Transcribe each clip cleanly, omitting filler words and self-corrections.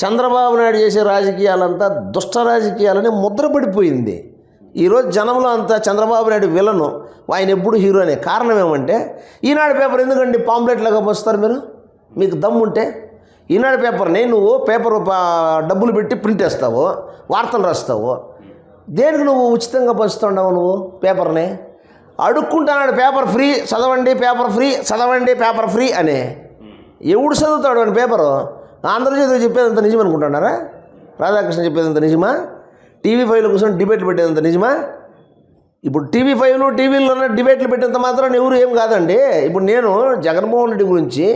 చంద్రబాబు నాయుడు చేసే రాజకీయాలంతా దుష్ట రాజకీయాలని ముద్రపడిపోయింది. ఈరోజు జనంలో అంతా చంద్రబాబు నాయుడు విలను, ఆయన ఎప్పుడు హీరోనే. కారణం ఏమంటే ఈనాడు పేపర్ ఎందుకండి పాంప్లెట్లాగా పోస్తారు మీరు? మీకు దమ్ముంటే ఈనాడు పేపర్ని నువ్వు డబ్బులు పెట్టి ప్రింట్ వేస్తావు, వార్తలు రాస్తావు. దేనికి నువ్వు ఉచితంగా పంచుతున్నావు? నువ్వు పేపర్ని అడుక్కుంటున్నాడు, పేపర్ ఫ్రీ చదవండి, పేపర్ ఫ్రీ చదవండి, పేపర్ ఫ్రీ అని. ఎవడు చదువుతాడు అని పేపరు? ఆంధ్రజ్యోతి చెప్పేదంత నిజం అనుకుంటున్నారా? రాధాకృష్ణ చెప్పేదంత నిజమా? టీవీ5లో కూర్చొని డిబేట్లు పెట్టేదంత నిజమా? ఇప్పుడు టీవీ5 టీవీలోనే డిబేట్లు పెట్టేంత మాత్రం ఎవరు ఏం కాదండి. ఇప్పుడు నేను జగన్మోహన్ రెడ్డి గురించి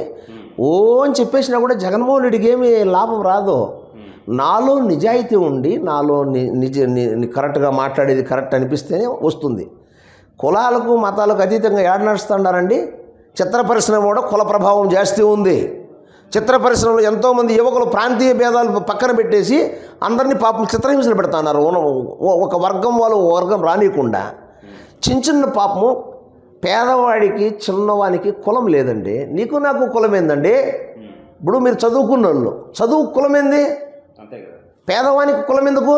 అని చెప్పేసినా కూడా జగన్మోహన్ రెడ్డికి ఏమి లాభం రాదు. నాలో నిజాయితీ ఉండి, నాలో కరెక్ట్గా మాట్లాడేది కరెక్ట్ అనిపిస్తేనే వస్తుంది. కులాలకు మతాలకు అతీతంగా ఏడ నడుస్తున్నారండి? చిత్ర పరిశ్రమ కూడా కుల ప్రభావం జాస్తి ఉంది. చిత్ర పరిశ్రమలో ఎంతోమంది యువకులు ప్రాంతీయ భేదాలు పక్కన పెట్టేసి అందరినీ పాపం చిత్రహింసలు పెడుతున్నారు. ఒక వర్గం వాళ్ళు వర్గం రానియకుండా చిన్న పాపము పేదవాడికి చిన్నవానికి కులం లేదండి. నీకు నాకు కులం ఏందండి? ఇప్పుడు మీరు చదువుకున్న వాళ్ళు చదువు కులం ఏంది? పేదవానికి కులం ఎందుకు?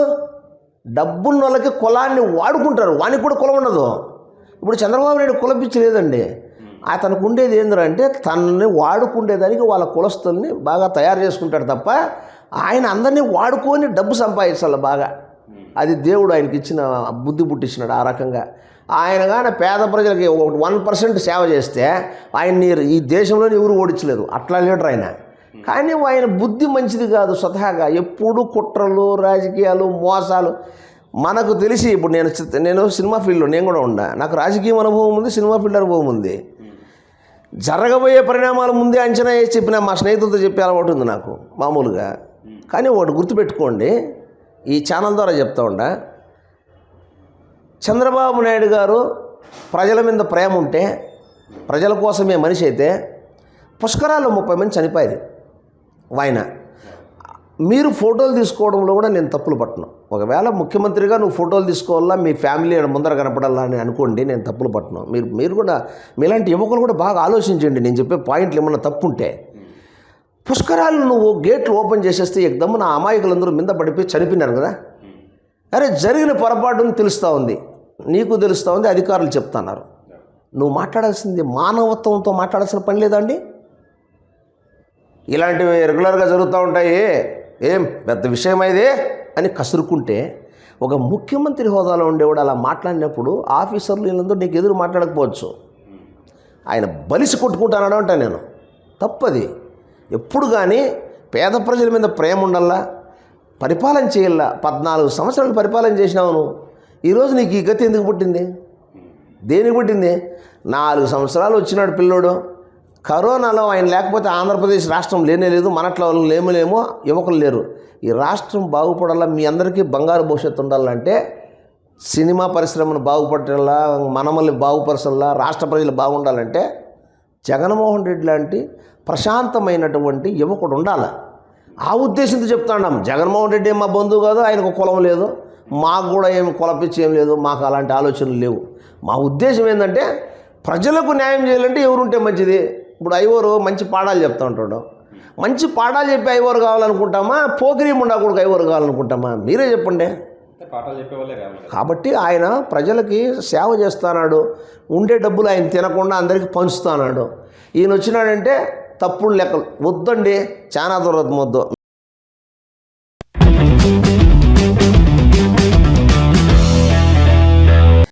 డబ్బున్న వాళ్ళకి కులాన్ని వాడుకుంటారు, వానికి కూడా కులం ఉండదు. ఇప్పుడు చంద్రబాబు నాయుడు కులం పిచ్చి లేదండి. అతనికి ఉండేది ఏంటంటే తనని వాడుకుండేదానికి వాళ్ళ కులస్తుల్ని బాగా తయారు చేసుకుంటాడు తప్ప ఆయన అందరినీ వాడుకొని డబ్బు సంపాదించాలి బాగా. అది దేవుడు ఆయనకి ఇచ్చిన బుద్ధి పుట్టించినాడు ఆ రకంగా. ఆయన కానీ పేద ప్రజలకి 1% సేవ చేస్తే ఆయన్ని ఈ దేశంలోనే ఎవరు ఓడించలేదు. అట్లా లీడర్ ఆయన. కానీ ఆయన బుద్ధి మంచిది కాదు స్వతహాగా. ఎప్పుడు కుట్రలు, రాజకీయాలు, మోసాలు. మనకు తెలిసి ఇప్పుడు నేను సినిమా ఫీల్డ్లో నేను కూడా ఉన్నా. నాకు రాజకీయం అనుభవం ఉంది, సినిమా ఫీల్డ్ అనుభవం ఉంది. జరగబోయే పరిణామాలు ముందే అంచనా వేసి చెప్పిన మా స్నేహితులతో చెప్పే అలవాటు ఉంది నాకు మామూలుగా. కానీ ఒకటి గుర్తుపెట్టుకోండి, ఈ ఛానల్ ద్వారా చెప్తా ఉండా, చంద్రబాబు నాయుడు గారు ప్రజల మీద ప్రేమ ఉంటే, ప్రజల కోసమే మనిషి అయితే పుష్కరాల్లో 30 మంది చనిపోయేది ఆయన. మీరు ఫోటోలు తీసుకోవడంలో కూడా నేను తప్పులు పట్టను. ఒకవేళ ముఖ్యమంత్రిగా నువ్వు ఫోటోలు తీసుకోవాలా, మీ ఫ్యామిలీ ముందర కనపడాలా అని అనుకోండి, నేను తప్పులు పట్టను. మీరు కూడా మీలాంటి యువకులు కూడా బాగా ఆలోచించండి. నేను చెప్పే పాయింట్లు ఏమన్నా తప్పు ఉంటే. పుష్కరాలు నువ్వు గేట్లు ఓపెన్ చేసేస్తే ఎక్దమ్ము నా అమాయకులందరూ మీద పడిపోయి చనిపోయినారు కదా. అరే జరిగిన పొరపాటుని తెలుస్తూ ఉంది, నీకు తెలుస్తూ ఉంది, అధికారులు చెప్తున్నారు. నువ్వు మాట్లాడాల్సింది మానవత్వంతో మాట్లాడాల్సిన పని లేదండి. ఇలాంటివి రెగ్యులర్గా జరుగుతూ ఉంటాయి, ఏం పెద్ద విషయం అయితే అని కసురుకుంటే, ఒక ముఖ్యమంత్రి హోదాలో ఉండేవాడు అలా మాట్లాడినప్పుడు ఆఫీసర్లు వీళ్ళందరూ నీకు ఎదురు మాట్లాడకపోవచ్చు. ఆయన బలిసి కొట్టుకుంటానడం అంటా నేను. తప్పది. ఎప్పుడు కానీ పేద ప్రజల మీద ప్రేమ ఉండాలా, పరిపాలన చేయాలా. 14 సంవత్సరాలు పరిపాలన చేసినావు నువ్వు. ఈరోజు నీకు ఈ గతి ఎందుకు పుట్టింది? దేనికి పుట్టింది? 4 సంవత్సరాలు వచ్చినాడు పిల్లోడు. కరోనాలో ఆయన లేకపోతే ఆంధ్రప్రదేశ్ రాష్ట్రం లేనే లేదు. మనట్లో లేమో యువకులు లేరు. ఈ రాష్ట్రం బాగుపడాలా, మీ అందరికీ బంగారు భవిష్యత్తు ఉండాలంటే సినిమా పరిశ్రమను బాగుపడాలా, మనమల్ని బాగుపరచాలా, రాష్ట్ర ప్రజలు బాగుండాలంటే జగన్మోహన్ రెడ్డి లాంటి ప్రశాంతమైనటువంటి యువకుడు ఉండాలి. ఆ ఉద్దేశంతో చెప్తాం. జగన్మోహన్ రెడ్డి ఏం మా బంధువు కాదు, ఆయనకు కులం లేదు, మాకు కూడా ఏమి కులపిచ్చి ఏం లేదు, మాకు అలాంటి ఆలోచనలు లేవు. మా ఉద్దేశం ఏంటంటే ప్రజలకు న్యాయం చేయాలంటే ఎవరుంటే మంచిది. ఇప్పుడు ఐవోరు మంచి పాఠాలు చెప్తూ ఉంటాడు. మంచి పాఠాలు చెప్పి ఐవోరు కావాలనుకుంటామా, పోకిరీ ముండా కూడా ఐవోరు కావాలనుకుంటామా? మీరే చెప్పండి. కాబట్టి ఆయన ప్రజలకి సేవ చేస్తున్నాడు. ఉండే డబ్బులు ఆయన తినకుండా అందరికీ పంచుతున్నాడు. ఈయన వచ్చినాడంటే తప్పుడు లెక్కలు వద్దండి, చాలా దూరం వద్దు.